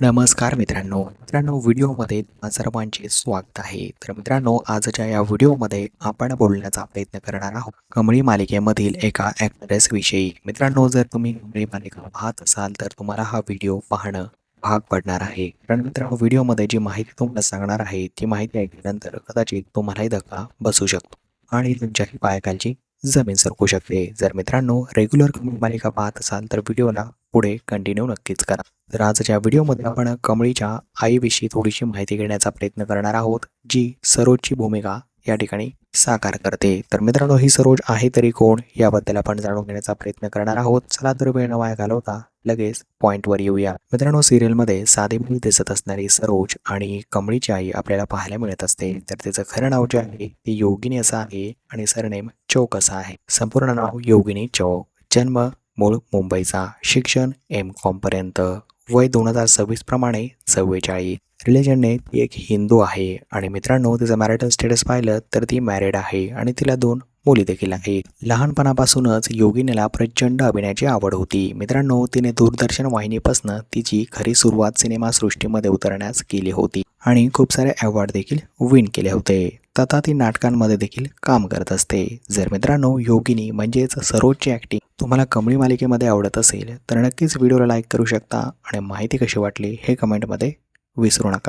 नमस्कार मित्रांनो व्हिडिओमध्ये सर्वांचे स्वागत आहे। तर मित्रांनो, आजच्या या व्हिडिओमध्ये आपण बोलण्याचा प्रयत्न करणार आहोत कमळी मालिकेमधील एका ॲक्ट्रेस विषयी। मित्रांनो, जर तुम्ही कमळी मालिका पाहत असाल तर तुम्हाला हा व्हिडिओ पाहणं भाग पडणार आहे। कारण मित्रांनो, व्हिडिओमध्ये जी माहिती तुम्हाला सांगणार आहे ती माहिती ऐकल्यानंतर कदाचित तुम्हालाही धक्का बसू शकतो आणि तुमच्याही पायाखालची जमीन सरकू शकते। जर मित्रांनो रेग्युलर कमळी मालिका पाहत असाल तर व्हिडिओला पुढे कंटिन्यू नक्कीच करा। तर आजच्या व्हिडिओमध्ये आपण कमळीच्या आईविषयी थोडीशी माहिती घेण्याचा प्रयत्न करणार आहोत, जी सरोजची भूमिका या ठिकाणी साकार करते। तर मित्रांनो, ही सरोज आहे तरी कोण याबद्दल आपण जाणून घेण्याचा प्रयत्न करणार आहोत। चला तर वेळ न वाया घालवता लगेच पॉइंटवर येऊया। मित्रांनो, सिरियलमध्ये साधेपणी दिसत असणारी सरोज आणि कमळीची आई आपल्याला पाहायला मिळत असते। तर तिचं खरं नाव जे आहे ते योगिनी असं आहे आणि सरनेम चौक असं आहे। संपूर्ण नाव योगिनी चौक, जन्म मूळ मुंबईचा, शिक्षण M.Com पर्यंत, वय 2026 प्रमाणे 44, रिलिजनने ती एक हिंदू आहे आणि मित्रांनो तिचं मॅरिटल स्टेटस पाहिलं तर ती मॅरिड आहे आणि तिला 2 मुली देखील आहेत। लहानपणापासूनच योगिनीला प्रचंड अभिनयाची आवड होती। मित्रांनो, तिने दूरदर्शन वाहिनीपासून तिची खरी सुरुवात सिनेमासृष्टीमध्ये उतरण्यास केली होती आणि खूप सारे अवॉर्ड देखील विन केले होते। तथा ती नाटकांमध्ये देखील काम करत असते। जर मित्रांनो योगिनी म्हणजेच सरोजची ॲक्टिंग तुम्हाला कमळी मालिकेमध्ये आवडत असेल तर नक्कीच व्हिडिओला लाईक करू शकता आणि माहिती कशी वाटली हे कमेंटमध्ये विसरू नका।